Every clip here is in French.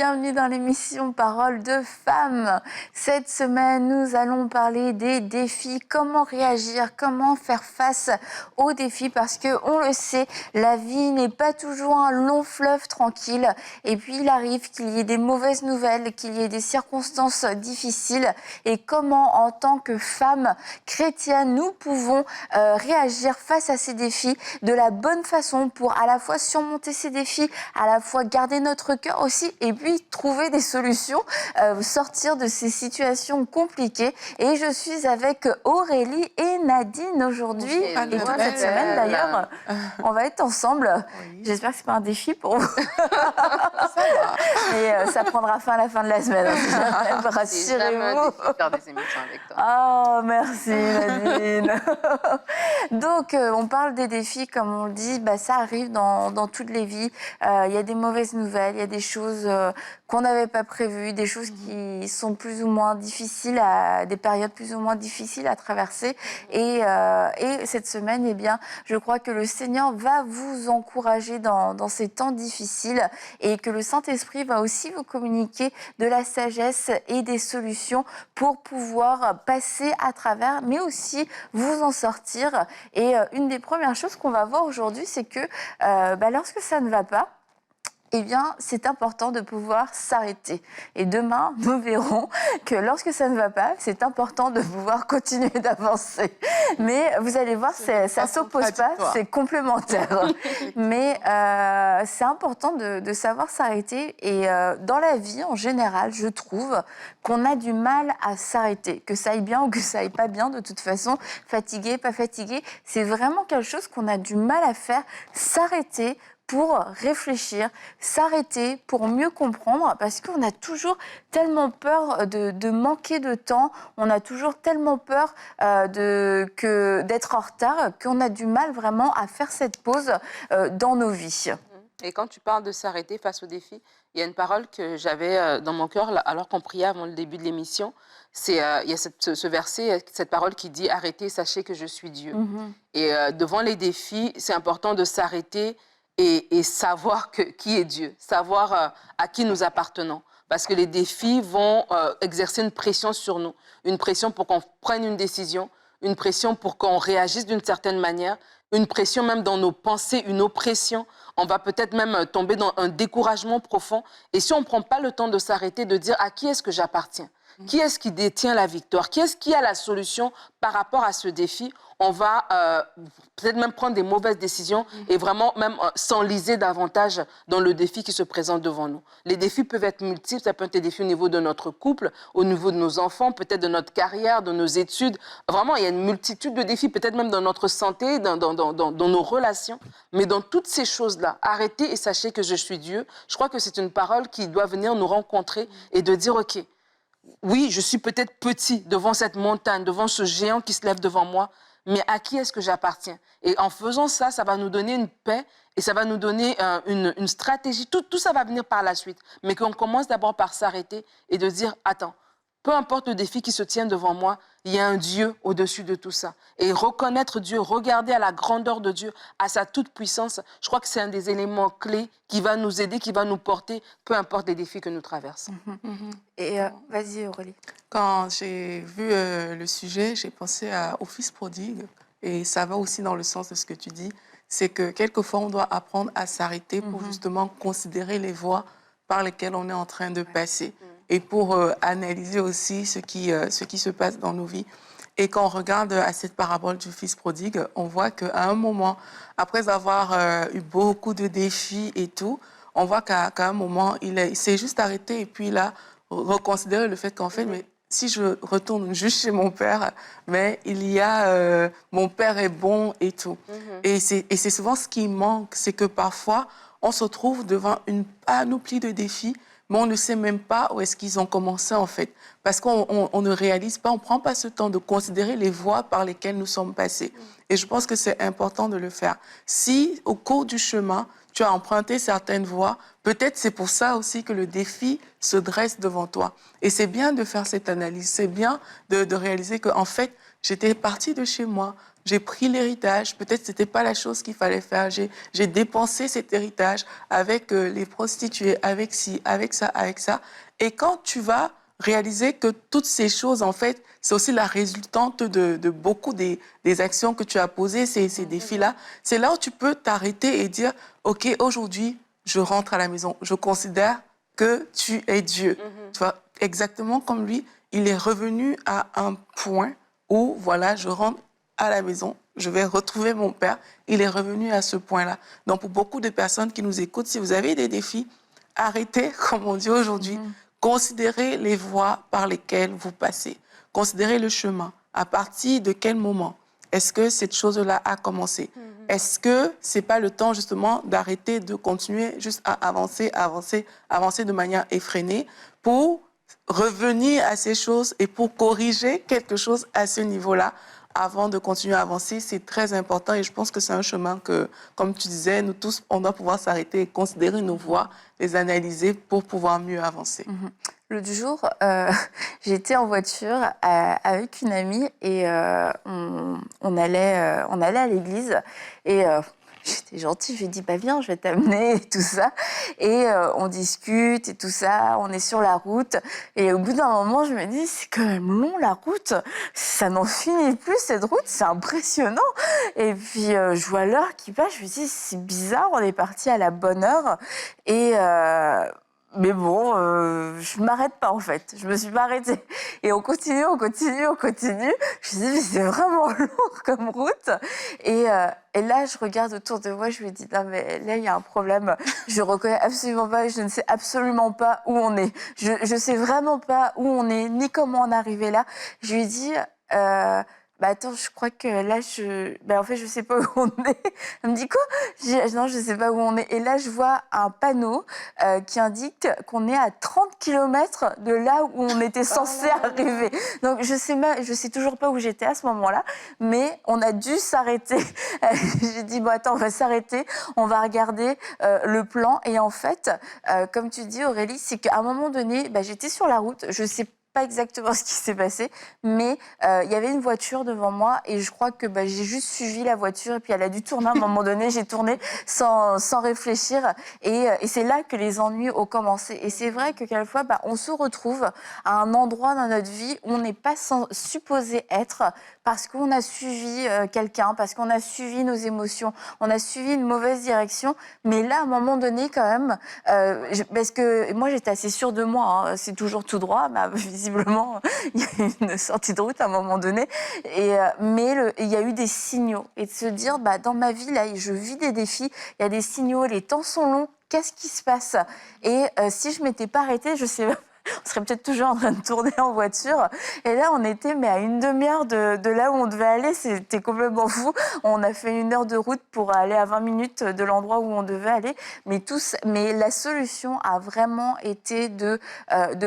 bienvenue dans l'émission Parole de femmes. Cette semaine, nous allons parler des défis, comment réagir, comment faire face aux défis, parce que on le sait, la vie n'est pas toujours un long fleuve tranquille, et puis il arrive qu'il y ait des mauvaises nouvelles, qu'il y ait des circonstances difficiles, et comment en tant que femmes chrétiennes, nous pouvons réagir face à ces défis de la bonne façon pour à la fois surmonter ces défis, à la fois garder notre cœur aussi et puis trouver des solutions, sortir de ces situations compliquées. Et je suis avec Aurélie et Nadine aujourd'hui. Et toi, cette semaine d'ailleurs, on va être ensemble. Oui. J'espère que ce n'est pas un défi pour vous. Ça va. Mais ça prendra fin à la fin de la semaine. Rassurez-vous. C'est faire des émissions avec toi. Oh, merci Nadine. Donc, on parle des défis, comme on le dit, ça arrive dans toutes les vies. Il y a des mauvaises nouvelles, il y a des choses qu'on n'avait pas prévues, des choses qui sont plus ou moins difficiles, des périodes plus ou moins difficiles à traverser. Et cette semaine, eh bien, je crois que le Seigneur va vous encourager dans ces temps difficiles et que le Saint-Esprit va aussi vous communiquer de la sagesse et des solutions pour pouvoir passer à travers, mais aussi vous en sortir. Et une des premières choses qu'on va voir aujourd'hui, c'est que lorsque ça ne va pas, eh bien, c'est important de pouvoir s'arrêter. Et demain, nous verrons que lorsque ça ne va pas, c'est important de pouvoir continuer d'avancer. Mais vous allez voir, ça ne s'oppose pas, c'est complémentaire. Mais c'est important de savoir s'arrêter. Et dans la vie, en général, je trouve qu'on a du mal à s'arrêter. Que ça aille bien ou que ça aille pas bien, de toute façon, fatigué, pas fatigué, c'est vraiment quelque chose qu'on a du mal à faire, s'arrêter pour réfléchir, s'arrêter pour mieux comprendre, parce qu'on a toujours tellement peur de manquer de temps, on a toujours tellement peur d'être en retard, qu'on a du mal vraiment à faire cette pause dans nos vies. Et quand tu parles de s'arrêter face aux défis, il y a une parole que j'avais dans mon cœur alors qu'on priait avant le début de l'émission. Il y a ce verset, cette parole qui dit « Arrêtez, sachez que je suis Dieu ». Et devant les défis, c'est important de s'arrêter et savoir qui est Dieu, savoir à qui nous appartenons. Parce que les défis vont exercer une pression sur nous, une pression pour qu'on prenne une décision, une pression pour qu'on réagisse d'une certaine manière, une pression même dans nos pensées, une oppression. On va peut-être même tomber dans un découragement profond. Et si on ne prend pas le temps de s'arrêter, de dire à qui est-ce que j'appartiens ? Qui est-ce qui détient la victoire? Qui est-ce qui a la solution par rapport à ce défi? On va peut-être même prendre des mauvaises décisions et vraiment même s'enliser davantage dans le défi qui se présente devant nous. Les défis peuvent être multiples. Ça peut être des défis au niveau de notre couple, au niveau de nos enfants, peut-être de notre carrière, de nos études. Vraiment, il y a une multitude de défis, peut-être même dans notre santé, dans nos relations. Mais dans toutes ces choses-là, arrêtez et sachez que je suis Dieu. Je crois que c'est une parole qui doit venir nous rencontrer et de dire, OK, oui, je suis peut-être petit devant cette montagne, devant ce géant qui se lève devant moi, mais à qui est-ce que j'appartiens? Et en faisant ça, ça va nous donner une paix et ça va nous donner une stratégie. Tout ça va venir par la suite. Mais qu'on commence d'abord par s'arrêter et de dire, attends, peu importe le défi qui se tient devant moi, il y a un Dieu au-dessus de tout ça. Et reconnaître Dieu, regarder à la grandeur de Dieu, à sa toute-puissance, je crois que c'est un des éléments clés qui va nous aider, qui va nous porter, peu importe les défis que nous traversons. Et vas-y Aurélie. Quand j'ai vu le sujet, j'ai pensé au fils prodigue. Et ça va aussi dans le sens de ce que tu dis. C'est que quelquefois, on doit apprendre à s'arrêter pour justement considérer les voies par lesquelles on est en train de passer. Et pour analyser aussi ce qui se passe dans nos vies. Et quand on regarde à cette parabole du fils prodigue, on voit qu'à un moment, après avoir eu beaucoup de défis et tout, on voit qu'à un moment, il s'est juste arrêté et puis il a reconsidéré le fait qu'en fait, mais si je retourne juste chez mon père, mais il y a mon père est bon et tout. Et c'est souvent ce qui manque, c'est que parfois, on se trouve devant une panoplie de défis, mais on ne sait même pas où est-ce qu'ils ont commencé en fait. Parce qu'on ne réalise pas, on ne prend pas ce temps de considérer les voies par lesquelles nous sommes passés. Et je pense que c'est important de le faire. Si au cours du chemin, tu as emprunté certaines voies, peut-être c'est pour ça aussi que le défi se dresse devant toi. Et c'est bien de faire cette analyse, c'est bien de réaliser qu'en fait, j'étais partie de chez moi, j'ai pris l'héritage, peut-être que ce n'était pas la chose qu'il fallait faire, j'ai dépensé cet héritage avec les prostituées, avec ci, avec ça, avec ça. Et quand tu vas réaliser que toutes ces choses, en fait, c'est aussi la résultante de beaucoup des actions que tu as posées, ces défis-là, c'est là où tu peux t'arrêter et dire, OK, aujourd'hui, je rentre à la maison, je considère que tu es Dieu. Tu vois, exactement comme lui, il est revenu à un point où, voilà, je rentre à la maison, je vais retrouver mon père. Il est revenu à ce point-là. Donc, pour beaucoup de personnes qui nous écoutent, si vous avez des défis, arrêtez, comme on dit aujourd'hui, considérez les voies par lesquelles vous passez. Considérez le chemin. À partir de quel moment est-ce que cette chose-là a commencé? Est-ce que ce n'est pas le temps, justement, d'arrêter de continuer juste à avancer, avancer, avancer de manière effrénée pour revenir à ces choses et pour corriger quelque chose à ce niveau-là avant de continuer à avancer? C'est très important et je pense que c'est un chemin que, comme tu disais, nous tous, on doit pouvoir s'arrêter et considérer nos voies, les analyser pour pouvoir mieux avancer. L'autre jour, j'étais en voiture avec une amie et on allait à l'église et j'étais gentille, je lui ai dit bah viens, je vais t'amener et tout ça. Et on discute et tout ça, on est sur la route. Et au bout d'un moment, je me dis c'est quand même long la route, ça n'en finit plus cette route, c'est impressionnant. Et puis je vois l'heure qui passe, je me dis c'est bizarre, on est parti à la bonne heure. Et mais bon, je m'arrête pas en fait. Je me suis pas arrêtée. Et on continue, on continue, on continue. Je me dis, mais c'est vraiment long comme route. Et là, je regarde autour de moi, je me dis, non mais là, il y a un problème. Je reconnais absolument pas, je ne sais absolument pas où on est. Je sais vraiment pas où on est, ni comment on est arrivé là. Je lui dis, bah attends, je crois que là, en fait, je sais pas où on est. Elle me dit quoi? Non, je sais pas où on est. Et là, je vois un panneau qui indique qu'on est à 30 km de là où on était censé arriver. Donc, je sais toujours pas où j'étais à ce moment-là, mais on a dû s'arrêter. J'ai dit, bon, attends, on va s'arrêter, on va regarder le plan. Et en fait, comme tu dis, Aurélie, c'est qu'à un moment donné, j'étais sur la route, je sais pas exactement ce qui s'est passé, mais il y avait une voiture devant moi et je crois que j'ai juste suivi la voiture et puis elle a dû tourner à un moment donné, j'ai tourné sans réfléchir et c'est là que les ennuis ont commencé. Et c'est vrai que quelquefois, on se retrouve à un endroit dans notre vie où on n'est pas supposé être parce qu'on a suivi quelqu'un, parce qu'on a suivi nos émotions, on a suivi une mauvaise direction, mais là, à un moment donné, quand même, parce que moi, j'étais assez sûre de moi, hein, c'est toujours tout droit, mais visiblement, il y a une sortie de route à un moment donné, mais il y a eu des signaux, et de se dire, dans ma vie, là, je vis des défis, il y a des signaux, les temps sont longs, qu'est-ce qui se passe? Et si je ne m'étais pas arrêtée, je sais on serait peut-être toujours en train de tourner en voiture. Et là, on était à une demi-heure de là où on devait aller. C'était complètement fou. On a fait 1 heure de route pour aller à 20 minutes de l'endroit où on devait aller. Mais la solution a vraiment été de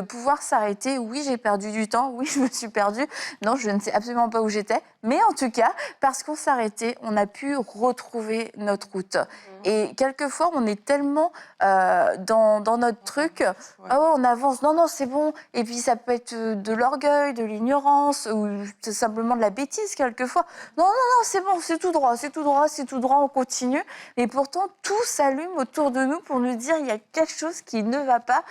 pouvoir s'arrêter. Oui, j'ai perdu du temps. Oui, je me suis perdue. Non, je ne sais absolument pas où j'étais. Mais en tout cas, parce qu'on s'arrêtait, on a pu retrouver notre route. Et quelquefois, on est tellement dans notre truc, oh, on avance, non, c'est bon. Et puis ça peut être de l'orgueil, de l'ignorance, ou simplement de la bêtise quelquefois. Non, c'est bon, c'est tout droit, c'est tout droit, c'est tout droit, on continue. Et pourtant, tout s'allume autour de nous pour nous dire il y a quelque chose qui ne va pas,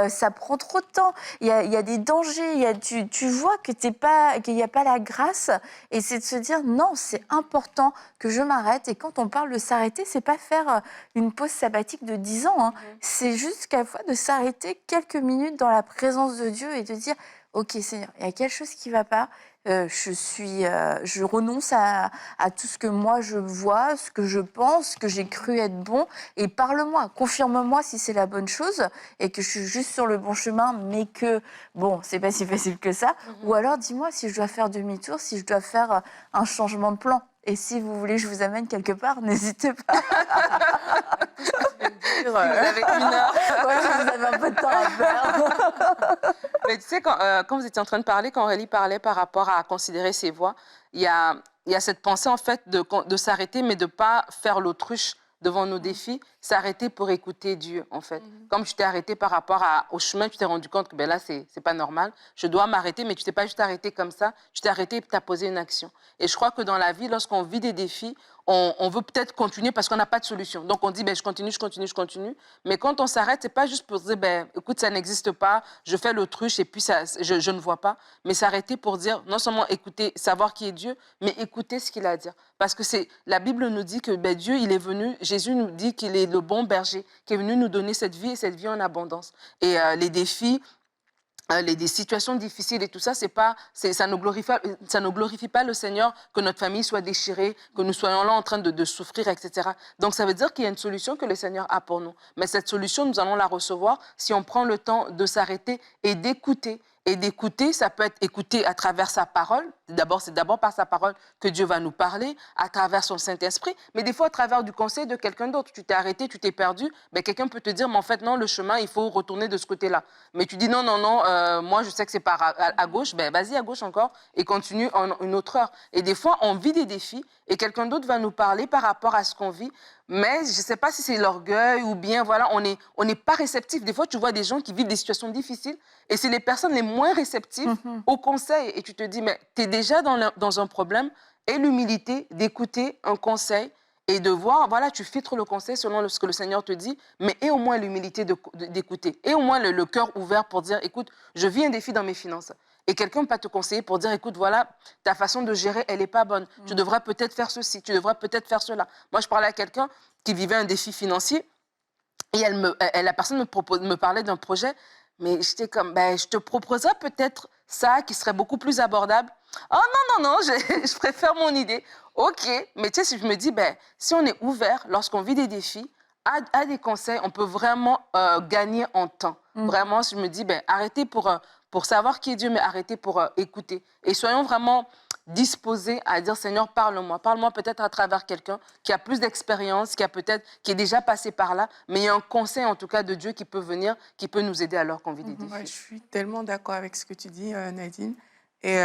ça prend trop de temps, il y a des dangers, tu vois que qu'il n'y a pas la grâce. Et c'est de se dire non, c'est important que je m'arrête. Et quand on parle de s'arrêter, c'est pas faire une pause sabbatique de 10 ans. Hein. C'est juste quelquefois de s'arrêter quelques minutes dans la présence de Dieu et de dire ok Seigneur, il y a quelque chose qui ne va pas. Je renonce à tout ce que moi je vois, ce que je pense, ce que j'ai cru être bon, et parle-moi, confirme-moi si c'est la bonne chose et que je suis juste sur le bon chemin, mais que bon, c'est pas si facile que ça. Ou alors dis-moi si je dois faire demi-tour, si je dois faire un changement de plan. Et si vous voulez, je vous amène quelque part, n'hésitez pas. Vous avez 1 heure. Ouais, vous avez un peu de temps à faire. Mais tu sais, quand vous étiez en train de parler, quand Aurélie parlait par rapport à considérer ses voies, il y a cette pensée, en fait, de s'arrêter, mais de ne pas faire l'autruche devant nos défis. s'arrêter pour écouter Dieu, en fait. Comme tu t'es arrêté par rapport au chemin, tu t'es rendu compte que ben là, c'est pas normal. Je dois m'arrêter, mais tu t'es pas juste arrêté comme ça. Tu t'es arrêté et tu as posé une action. Et je crois que dans la vie, lorsqu'on vit des défis, on veut peut-être continuer parce qu'on n'a pas de solution. Donc, on dit, ben, je continue, je continue, je continue. Mais quand on s'arrête, c'est pas juste pour dire, ben, écoute, ça n'existe pas, je fais l'autruche et puis ça, je ne vois pas. Mais s'arrêter pour dire, non seulement écouter, savoir qui est Dieu, mais écouter ce qu'il a à dire. Parce que la Bible nous dit que ben, Dieu, il est venu, Jésus nous dit qu'il est le bon berger, qui est venu nous donner cette vie et cette vie en abondance. Et les défis, des situations difficiles et tout ça, ça ne glorifie pas le Seigneur que notre famille soit déchirée, que nous soyons là en train de souffrir, etc. Donc, ça veut dire qu'il y a une solution que le Seigneur a pour nous. Mais cette solution, nous allons la recevoir si on prend le temps de s'arrêter et d'écouter. Et d'écouter, ça peut être écouter à travers sa parole. C'est d'abord par sa parole que Dieu va nous parler, à travers son Saint-Esprit, mais des fois à travers du conseil de quelqu'un d'autre. Tu t'es arrêté, tu t'es perdu, ben, quelqu'un peut te dire, mais en fait, non, le chemin, il faut retourner de ce côté-là. Mais tu dis, non, moi, je sais que c'est par à gauche, ben, vas-y à gauche encore et continue en une autre heure. Et des fois, on vit des défis et quelqu'un d'autre va nous parler par rapport à ce qu'on vit. Mais je ne sais pas si c'est l'orgueil ou bien, voilà, on n'est pas réceptif. Des fois, tu vois des gens qui vivent des situations difficiles et c'est les personnes les moins réceptives au conseil. Et tu te dis, mais tu es déjà dans un problème. Et l'humilité d'écouter un conseil et de voir, voilà, tu filtres le conseil selon ce que le Seigneur te dit, mais aie au moins l'humilité d'écouter. Et au moins le cœur ouvert pour dire, écoute, je vis un défi dans mes finances. Et quelqu'un peut te conseiller pour dire, écoute, voilà, ta façon de gérer, elle n'est pas bonne. Tu devrais peut-être faire ceci, tu devrais peut-être faire cela. Moi, je parlais à quelqu'un qui vivait un défi financier et la personne me parlait d'un projet, mais j'étais comme, ben, je te proposerais peut-être ça qui serait beaucoup plus abordable. Oh non, je préfère mon idée. OK, mais tu sais, si je me dis, ben, si on est ouvert lorsqu'on vit des défis, à des conseils, on peut vraiment gagner en temps. Vraiment, si je me dis, ben, arrêtez pour savoir qui est Dieu, mais arrêtez pour écouter. Et soyons vraiment disposés à dire, Seigneur, parle-moi. Parle-moi peut-être à travers quelqu'un qui a plus d'expérience, qui est déjà passé par là, mais il y a un conseil, en tout cas, de Dieu qui peut venir, qui peut nous aider alors qu'on vit des défis. Ouais, je suis tellement d'accord avec ce que tu dis, Nadine. Et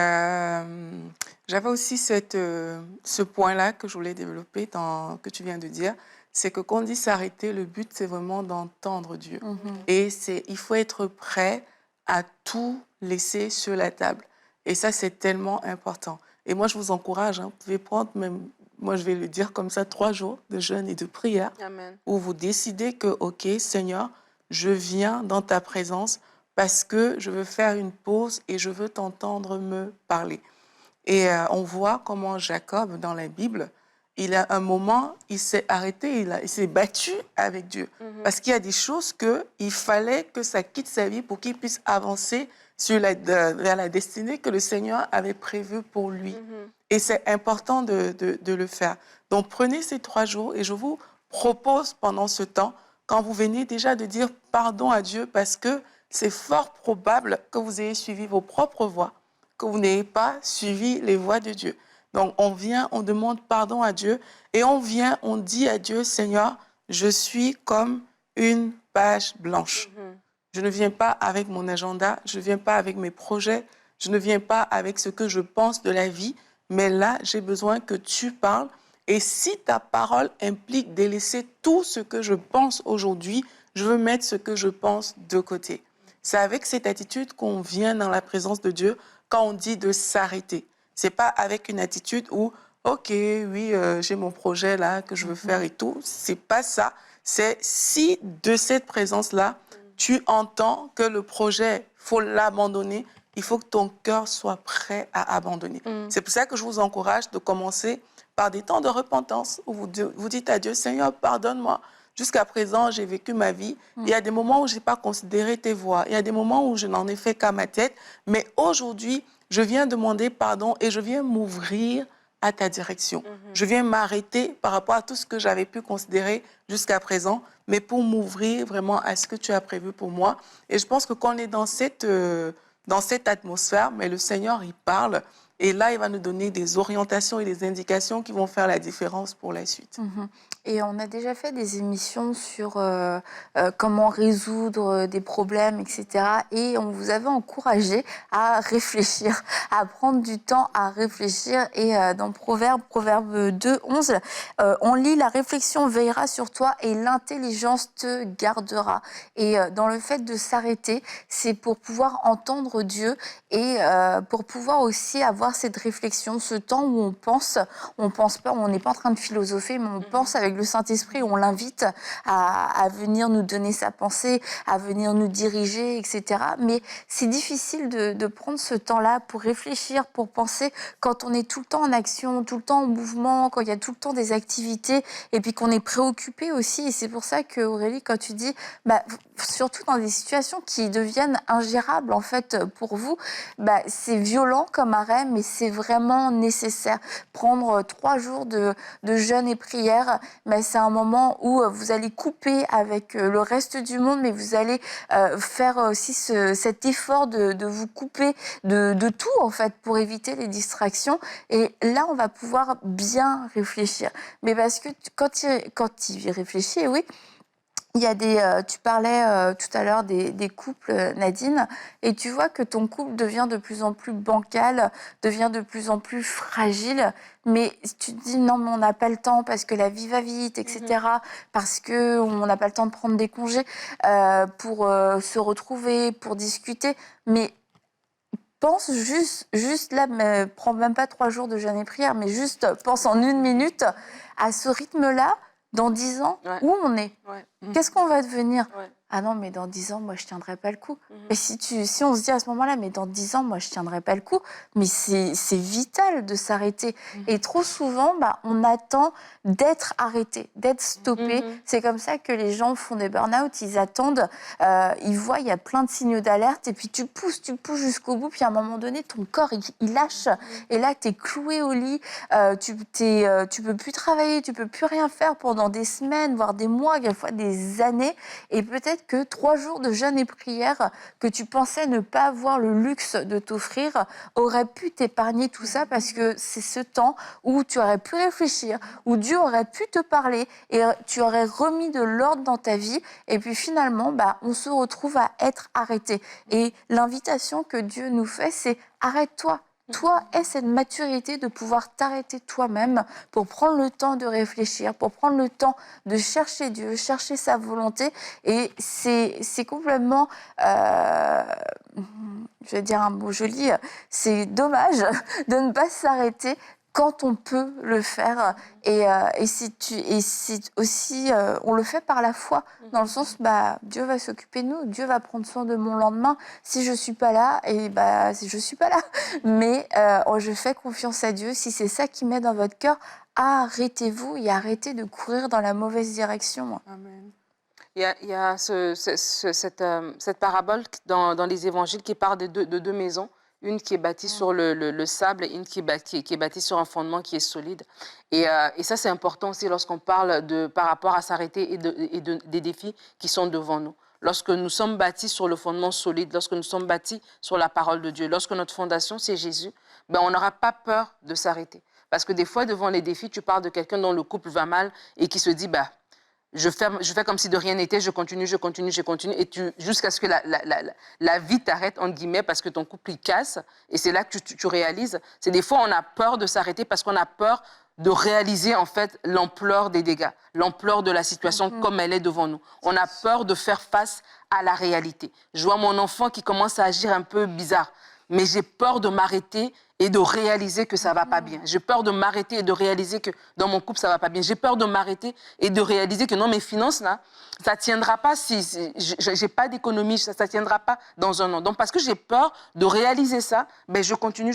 j'avais aussi ce point-là que je voulais développer que tu viens de dire, c'est que quand on dit s'arrêter, le but, c'est vraiment d'entendre Dieu. Et il faut être prêt à tout laisser sur la table. Et ça, c'est tellement important. Et moi, je vous encourage, vous pouvez prendre même, moi, je vais le dire comme ça, 3 jours de jeûne et de prière, Amen. où vous décidez que, OK, Seigneur, je viens dans ta présence parce que je veux faire une pause et je veux t'entendre me parler. Et on voit comment Jacob, dans la Bible, il a un moment, il s'est arrêté, il s'est battu avec Dieu. Parce qu'il y a des choses qu'il fallait que ça quitte sa vie pour qu'il puisse avancer vers la destinée que le Seigneur avait prévue pour lui. Et c'est important de le faire. Donc prenez ces 3 jours et je vous propose pendant ce temps, quand vous venez déjà de dire pardon à Dieu, parce que c'est fort probable que vous ayez suivi vos propres voies, que vous n'ayez pas suivi les voies de Dieu. Donc, on vient, on demande pardon à Dieu et on dit à Dieu, Seigneur, je suis comme une page blanche. Je ne viens pas avec mon agenda, je ne viens pas avec mes projets, je ne viens pas avec ce que je pense de la vie, mais là, j'ai besoin que tu parles. Et si ta parole implique délaisser tout ce que je pense aujourd'hui, je veux mettre ce que je pense de côté. C'est avec cette attitude qu'on vient dans la présence de Dieu quand on dit de s'arrêter. C'est pas avec une attitude où, OK, oui, j'ai mon projet là que je veux faire et tout. C'est pas ça. C'est si de cette présence-là, tu entends que le projet, faut l'abandonner, il faut que ton cœur soit prêt à abandonner. C'est pour ça que je vous encourage de commencer par des temps de repentance où vous dites à Dieu, Seigneur, pardonne-moi. Jusqu'à présent, j'ai vécu ma vie. Il y a des moments où je n'ai pas considéré tes voies. Il y a des moments où je n'en ai fait qu'à ma tête. Mais aujourd'hui, je viens demander pardon et je viens m'ouvrir à ta direction. Je viens m'arrêter par rapport à tout ce que j'avais pu considérer jusqu'à présent, mais pour m'ouvrir vraiment à ce que tu as prévu pour moi. Et je pense que quand on est dans cette atmosphère, mais le Seigneur, il parle Et là, il va nous donner des orientations et des indications qui vont faire la différence pour la suite. Et on a déjà fait des émissions sur comment résoudre des problèmes, etc. Et on vous avait encouragé à réfléchir, à prendre du temps à réfléchir. Et dans Proverbe 2, 11, on lit « La réflexion veillera sur toi et l'intelligence te gardera ». Et dans le fait de s'arrêter, c'est pour pouvoir entendre Dieu et pour pouvoir aussi avoir cette réflexion, ce temps où on pense pas, on n'est pas en train de philosopher, mais on pense avec le Saint-Esprit, on l'invite à venir nous donner sa pensée, à venir nous diriger, etc. Mais c'est difficile de prendre ce temps-là pour réfléchir, pour penser, quand on est tout le temps en action, tout le temps en mouvement, quand il y a tout le temps des activités, et puis qu'on est préoccupé aussi. Et c'est pour ça que, Aurélie, quand tu dis, surtout dans des situations qui deviennent ingérables, en fait, pour vous, c'est violent comme arrêt, mais c'est vraiment nécessaire. Prendre 3 jours de jeûne et prière, c'est un moment où vous allez couper avec le reste du monde, mais vous allez faire aussi cet effort de vous couper de tout, en fait, pour éviter les distractions. Et là, on va pouvoir bien réfléchir. Mais parce que quand il y réfléchit, oui, il y a tu parlais tout à l'heure des couples, Nadine, et tu vois que ton couple devient de plus en plus bancal, devient de plus en plus fragile, mais tu te dis non, mais on n'a pas le temps parce que la vie va vite, etc., parce qu'on n'a pas le temps de prendre des congés pour se retrouver, pour discuter, mais pense juste là, prends même pas 3 jours de jeûne et prière, mais juste pense en 1 minute à ce rythme-là. Dans 10 ans, où on est? Qu'est-ce qu'on va devenir? Ah non, mais dans 10 ans, moi, je ne tiendrai pas le coup. Et si on se dit à ce moment-là, mais dans 10 ans, moi, je ne tiendrai pas le coup, mais c'est vital de s'arrêter. Et trop souvent, on attend d'être arrêté, d'être stoppé. C'est comme ça que les gens font des burn-out. Ils attendent, ils voient, il y a plein de signaux d'alerte, et puis tu pousses jusqu'au bout, puis à un moment donné, ton corps, il lâche. Et là, tu es cloué au lit, tu peux plus travailler, tu peux plus rien faire pendant des semaines, voire des mois, quelquefois des années. Et peut-être que 3 jours de jeûne et prière que tu pensais ne pas avoir le luxe de t'offrir auraient pu t'épargner tout ça, parce que c'est ce temps où tu aurais pu réfléchir, où Dieu aurait pu te parler et tu aurais remis de l'ordre dans ta vie. Et puis finalement, on se retrouve à être arrêté. Et l'invitation que Dieu nous fait, c'est arrête-toi. Toi, aie cette maturité de pouvoir t'arrêter toi-même pour prendre le temps de réfléchir, pour prendre le temps de chercher Dieu, chercher sa volonté. Et c'est complètement, je vais dire un mot joli, c'est dommage de ne pas s'arrêter quand on peut le faire. Et si aussi on le fait par la foi, dans le sens, Dieu va s'occuper de nous, Dieu va prendre soin de mon lendemain. Si je suis pas là, je suis pas là. Mais je fais confiance à Dieu. Si c'est ça qui met dans votre cœur, arrêtez-vous et arrêtez de courir dans la mauvaise direction. Amen. Il y a cette parabole dans les évangiles qui parle de 2 maisons. Une qui est bâtie sur le sable et une qui est bâtie sur un fondement qui est solide. Et ça, c'est important aussi lorsqu'on parle par rapport à s'arrêter et des défis qui sont devant nous. Lorsque nous sommes bâtis sur le fondement solide, lorsque nous sommes bâtis sur la parole de Dieu, lorsque notre fondation, c'est Jésus, on n'aura pas peur de s'arrêter. Parce que des fois, devant les défis, tu parles de quelqu'un dont le couple va mal et qui se dit, je fais comme si de rien n'était, je continue, et jusqu'à ce que la vie t'arrête, entre guillemets, parce que ton couple, il casse, et c'est là que tu réalises. C'est des fois, on a peur de s'arrêter parce qu'on a peur de réaliser, en fait, l'ampleur des dégâts, l'ampleur de la situation comme elle est devant nous. On a peur de faire face à la réalité. Je vois mon enfant qui commence à agir un peu bizarre, mais j'ai peur de m'arrêter et de réaliser que ça va pas bien. J'ai peur de m'arrêter et de réaliser que dans mon couple, ça va pas bien. J'ai peur de m'arrêter et de réaliser que non, mes finances, là, ça tiendra pas si j'ai pas d'économie, ça tiendra pas dans un an. Donc, parce que j'ai peur de réaliser ça, je continue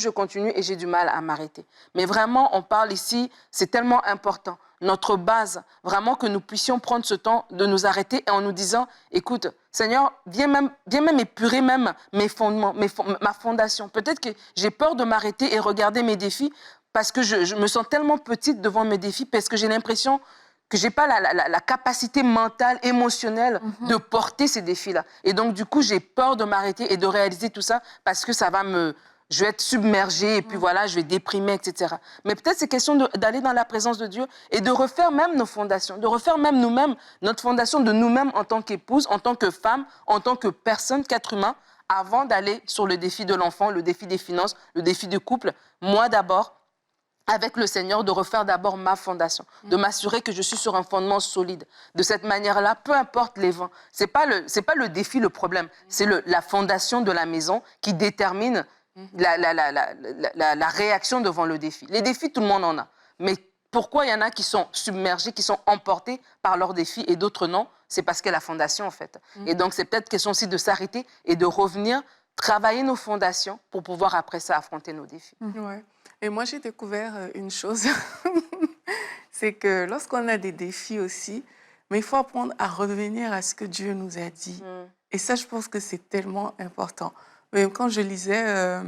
et j'ai du mal à m'arrêter. Mais vraiment, on parle ici, c'est tellement important. Notre base, vraiment que nous puissions prendre ce temps de nous arrêter et en nous disant, écoute, Seigneur, viens même épurer même mes fondements, ma fondation. Peut-être que j'ai peur de m'arrêter et regarder mes défis parce que je me sens tellement petite devant mes défis, parce que j'ai l'impression que je n'ai pas la capacité mentale, émotionnelle de porter ces défis-là. Et donc, du coup, j'ai peur de m'arrêter et de réaliser tout ça parce que ça va je vais être submergée et puis voilà, je vais déprimer, etc. Mais peut-être c'est question d'aller dans la présence de Dieu et de refaire même nos fondations, de refaire même nous-mêmes, notre fondation de nous-mêmes en tant qu'épouse, en tant que femme, en tant que personne, qu'être humain, avant d'aller sur le défi de l'enfant, le défi des finances, le défi du couple. Moi d'abord, avec le Seigneur, de refaire d'abord ma fondation, de m'assurer que je suis sur un fondement solide. De cette manière-là, peu importe les vents, c'est pas le défi le problème, c'est la fondation de la maison qui détermine la réaction devant le défi. Les défis, tout le monde en a. Mais pourquoi il y en a qui sont submergés, qui sont emportés par leurs défis et d'autres non? C'est parce que la fondation, en fait. Et donc, c'est peut-être question aussi de s'arrêter et de revenir travailler nos fondations pour pouvoir après ça affronter nos défis. Ouais. Et moi, j'ai découvert une chose, c'est que lorsqu'on a des défis aussi, mais il faut apprendre à revenir à ce que Dieu nous a dit. Et ça, je pense que c'est tellement important. Même quand je lisais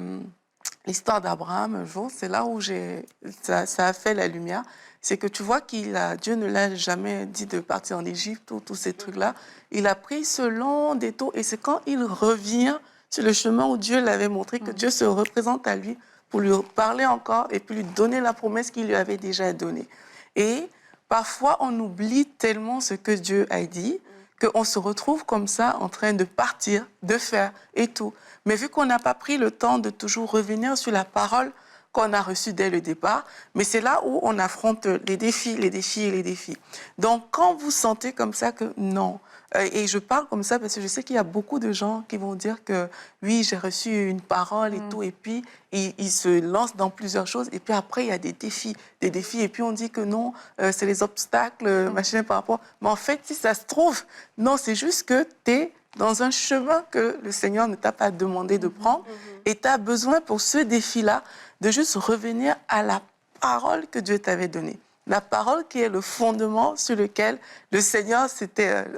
l'histoire d'Abraham un jour, c'est là où ça a fait la lumière. C'est que tu vois Dieu ne l'a jamais dit de partir en Égypte ou tous ces trucs-là. Il a pris ce long détour et c'est quand il revient sur le chemin où Dieu l'avait montré que Dieu se représente à lui pour lui parler encore et puis lui donner la promesse qu'il lui avait déjà donnée. Et parfois, on oublie tellement ce que Dieu a dit qu'on se retrouve comme ça en train de partir, de faire et tout. Mais vu qu'on n'a pas pris le temps de toujours revenir sur la parole qu'on a reçue dès le départ, mais c'est là où on affronte les défis, les défis et les défis. Donc, quand vous sentez comme ça que non, et je parle comme ça parce que je sais qu'il y a beaucoup de gens qui vont dire que oui, j'ai reçu une parole et tout, et puis ils se lancent dans plusieurs choses, et puis après, il y a des défis, et puis on dit que non, c'est les obstacles, machin par rapport. Mais en fait, si ça se trouve, non, c'est juste que tu es dans un chemin que le Seigneur ne t'a pas demandé de prendre, et tu as besoin pour ce défi-là de juste revenir à la parole que Dieu t'avait donnée. La parole qui est le fondement sur lequel le Seigneur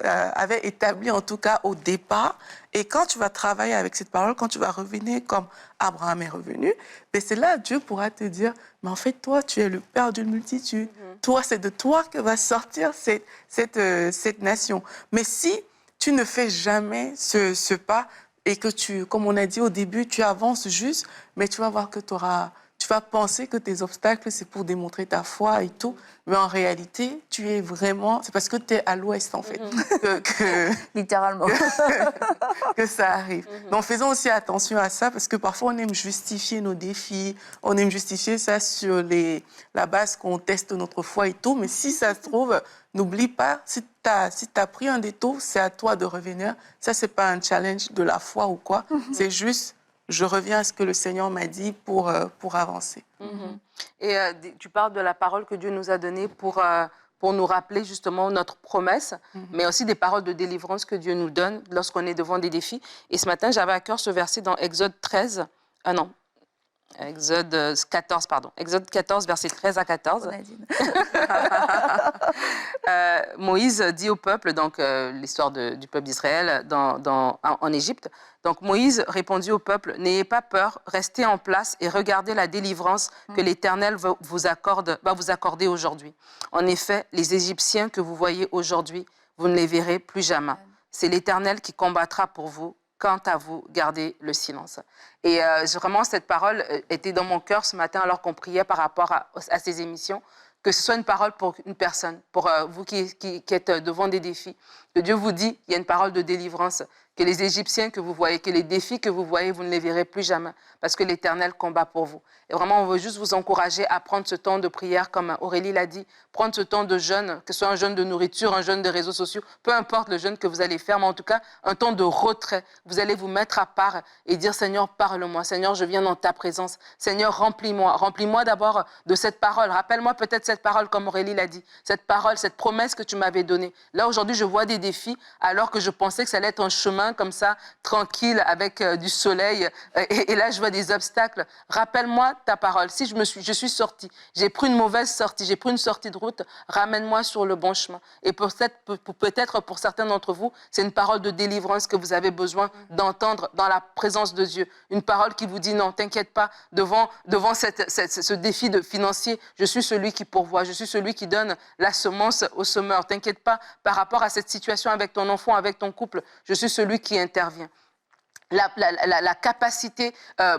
avait établi, en tout cas au départ. Et quand tu vas travailler avec cette parole, quand tu vas revenir comme Abraham est revenu, ben c'est là Dieu pourra te dire, mais en fait, toi, tu es le père d'une multitude. Toi, c'est de toi que va sortir cette nation. Mais si tu ne fais jamais ce pas et que comme on a dit au début, tu avances juste, mais tu vas voir que tu vas penser que tes obstacles, c'est pour démontrer ta foi et tout. Mais en réalité, c'est parce que tu es à l'ouest, en fait, Littéralement. que ça arrive. Donc, faisons aussi attention à ça, parce que parfois, on aime justifier nos défis, on aime justifier ça sur la base qu'on teste notre foi et tout. Mais si ça se trouve, n'oublie pas, si tu as pris un détour, c'est à toi de revenir. Ça, c'est pas un challenge de la foi ou quoi. C'est juste, je reviens à ce que le Seigneur m'a dit pour avancer. Et tu parles de la parole que Dieu nous a donnée pour nous rappeler justement notre promesse, mais aussi des paroles de délivrance que Dieu nous donne lorsqu'on est devant des défis. Et ce matin, j'avais à cœur ce verset dans Exode 14, pardon. Exode 14, versets 13 à 14. Moïse dit au peuple, donc l'histoire du peuple d'Israël en Égypte. Donc Moïse répondit au peuple, « N'ayez pas peur, restez en place et regardez la délivrance que l'Éternel va vous accorder aujourd'hui. En effet, les Égyptiens que vous voyez aujourd'hui, vous ne les verrez plus jamais. C'est l'Éternel qui combattra pour vous. Quant à vous, gardez le silence. » Et vraiment, cette parole était dans mon cœur ce matin alors qu'on priait par rapport à ces émissions, que ce soit une parole pour une personne, pour vous qui êtes devant des défis, que Dieu vous dit, il y a une parole de délivrance, que les Égyptiens que vous voyez, que les défis que vous voyez, vous ne les verrez plus jamais, parce que l'Éternel combat pour vous. Et vraiment, on veut juste vous encourager à prendre ce temps de prière, comme Aurélie l'a dit, prendre ce temps de jeûne, que ce soit un jeûne de nourriture, un jeûne de réseaux sociaux, peu importe le jeûne que vous allez faire, mais en tout cas, un temps de retrait. Vous allez vous mettre à part et dire, Seigneur, parle-moi. Seigneur, je viens dans ta présence. Seigneur, remplis-moi. Remplis-moi d'abord de cette parole. Rappelle-moi peut-être cette parole, comme Aurélie l'a dit. Cette parole, cette promesse que tu m'avais donnée. Là, aujourd'hui, je vois des défis, alors que je pensais que ça allait être un chemin comme ça, tranquille, avec du soleil. Et là, je vois des obstacles. Rappelle-moi ta parole. Si je suis sortie, j'ai pris une mauvaise sortie, j'ai pris une sortie de route, ramène-moi sur le bon chemin. Et peut-être pour certains d'entre vous, c'est une parole de délivrance que vous avez besoin d'entendre dans la présence de Dieu. Une parole qui vous dit non, t'inquiète pas, devant ce défi financier, je suis celui qui pourvoit, je suis celui qui donne la semence au semeur. T'inquiète pas par rapport à cette situation avec ton enfant, avec ton couple, je suis celui qui intervient. la capacité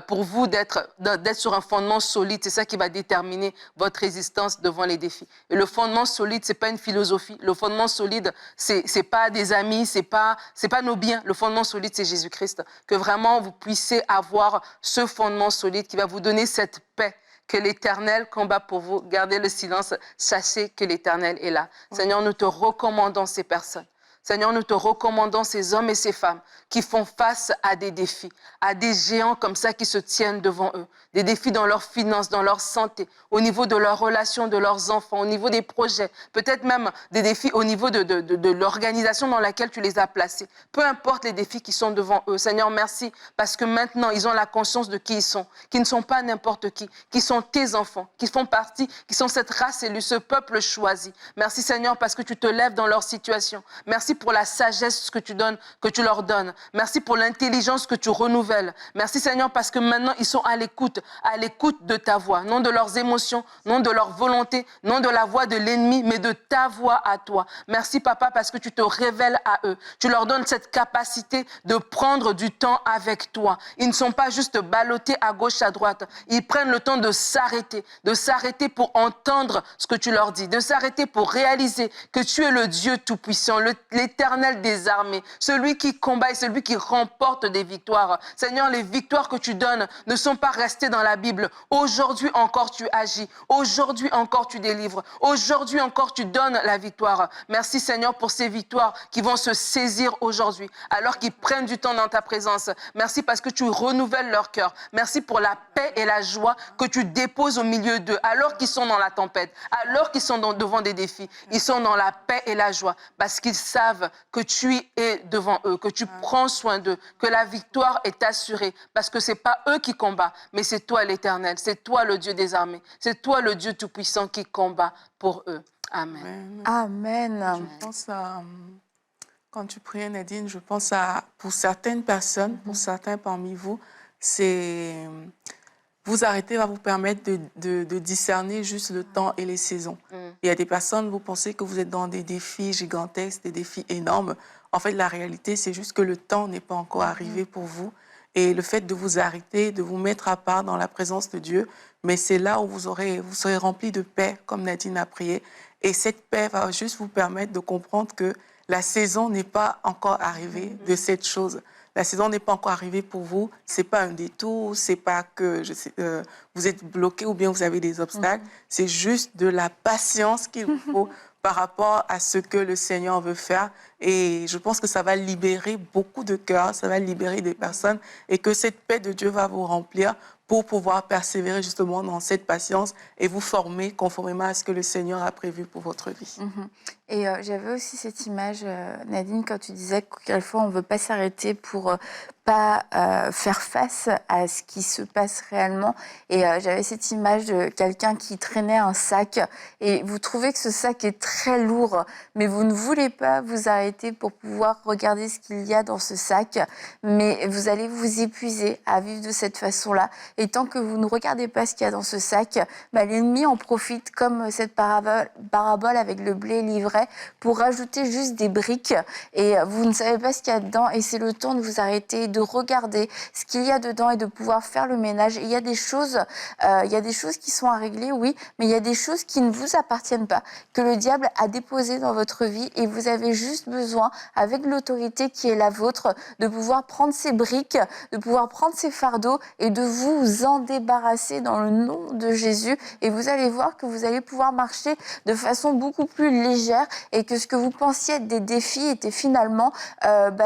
pour vous d'être sur un fondement solide. C'est ça qui va déterminer votre résistance devant les défis. Et le fondement solide, c'est pas une philosophie. Le fondement solide, c'est pas des amis, c'est pas nos biens. Le fondement solide, c'est Jésus-Christ. Que vraiment vous puissiez avoir ce fondement solide qui va vous donner cette paix. Que l'Éternel combat pour vous. Gardez le silence. Sachez que l'Éternel est là. Seigneur, nous te recommandons ces personnes. Seigneur, nous te recommandons ces hommes et ces femmes qui font face à des défis, à des géants comme ça qui se tiennent devant eux. Des défis dans leurs finances, dans leur santé, au niveau de leurs relations, de leurs enfants, au niveau des projets, peut-être même des défis au niveau de l'organisation dans laquelle tu les as placés. Peu importe les défis qui sont devant eux. Seigneur, merci parce que maintenant, ils ont la conscience de qui ils sont, qui ne sont pas n'importe qui sont tes enfants, qui font partie, qui sont cette race élue, ce peuple choisi. Merci Seigneur parce que tu te lèves dans leur situation. Merci pour la sagesse que tu donnes, que tu leur donnes. Merci pour l'intelligence que tu renouvelles. Merci Seigneur parce que maintenant ils sont à l'écoute de ta voix, non de leurs émotions, non de leur volonté, non de la voix de l'ennemi, mais de ta voix à toi. Merci Papa parce que tu te révèles à eux. Tu leur donnes cette capacité de prendre du temps avec toi. Ils ne sont pas juste ballottés à gauche, à droite. Ils prennent le temps de s'arrêter pour entendre ce que tu leur dis, de s'arrêter pour réaliser que tu es le Dieu Tout-Puissant, l'Éternel des armées, celui qui combat et celui qui remporte des victoires. Seigneur, les victoires que tu donnes ne sont pas restées dans la Bible. Aujourd'hui encore, tu agis. Aujourd'hui encore, tu délivres. Aujourd'hui encore, tu donnes la victoire. Merci Seigneur pour ces victoires qui vont se saisir aujourd'hui, alors qu'ils prennent du temps dans ta présence. Merci parce que tu renouvelles leur cœur. Merci pour la paix et la joie que tu déposes au milieu d'eux, alors qu'ils sont dans la tempête, alors qu'ils sont devant des défis. Ils sont dans la paix et la joie, parce qu'ils savent que tu es devant eux, que tu prends soin d'eux, que la victoire est assurée, parce que ce n'est pas eux qui combattent, mais c'est toi l'Éternel, c'est toi le Dieu des armées, c'est toi le Dieu Tout-Puissant qui combat pour eux. Amen. Amen. Je pense à, quand tu priais Nadine, je pense à, pour certaines personnes, pour certains parmi vous, c'est... Vous arrêter va vous permettre de discerner juste le temps et les saisons. Il y a des personnes, vous pensez que vous êtes dans des défis gigantesques, des défis énormes. En fait, la réalité, c'est juste que le temps n'est pas encore arrivé pour vous. Et le fait de vous arrêter, de vous mettre à part dans la présence de Dieu, mais c'est là où vous serez rempli de paix, comme Nadine a prié. Et cette paix va juste vous permettre de comprendre que la saison n'est pas encore arrivée de cette chose. La saison n'est pas encore arrivée pour vous. Ce n'est pas un détour, ce n'est pas que vous êtes bloqué ou bien vous avez des obstacles. C'est juste de la patience qu'il vous faut par rapport à ce que le Seigneur veut faire. Et je pense que ça va libérer beaucoup de cœurs, ça va libérer des personnes et que cette paix de Dieu va vous remplir pour pouvoir persévérer justement dans cette patience et vous former conformément à ce que le Seigneur a prévu pour votre vie. Et j'avais aussi cette image, Nadine, quand tu disais que quelquefois on ne veut pas s'arrêter pour pas faire face à ce qui se passe réellement. Et j'avais cette image de quelqu'un qui traînait un sac et vous trouvez que ce sac est très lourd, mais vous ne voulez pas vous arrêter pour pouvoir regarder ce qu'il y a dans ce sac, mais vous allez vous épuiser à vivre de cette façon-là. Et tant que vous ne regardez pas ce qu'il y a dans ce sac, l'ennemi en profite, comme cette parabole avec le blé livré, pour rajouter juste des briques. Et vous ne savez pas ce qu'il y a dedans. Et c'est le temps de vous arrêter, de regarder ce qu'il y a dedans et de pouvoir faire le ménage. Et il y a des choses qui sont à régler, oui, mais il y a des choses qui ne vous appartiennent pas, que le diable a déposées dans votre vie. Et vous avez juste besoin, avec l'autorité qui est la vôtre, de pouvoir prendre ces briques, de pouvoir prendre ces fardeaux et de vous en débarrasser dans le nom de Jésus. Et vous allez voir que vous allez pouvoir marcher de façon beaucoup plus légère et que ce que vous pensiez être des défis était finalement,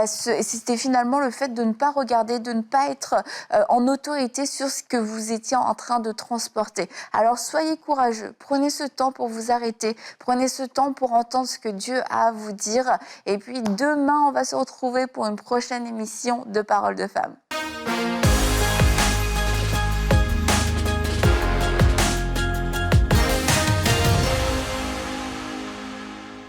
c'était finalement le fait de ne pas regarder, de ne pas être en autorité sur ce que vous étiez en train de transporter. Alors soyez courageux, prenez ce temps pour vous arrêter, prenez ce temps pour entendre ce que Dieu a à vous dire. Et puis demain, on va se retrouver pour une prochaine émission de Paroles de Femmes.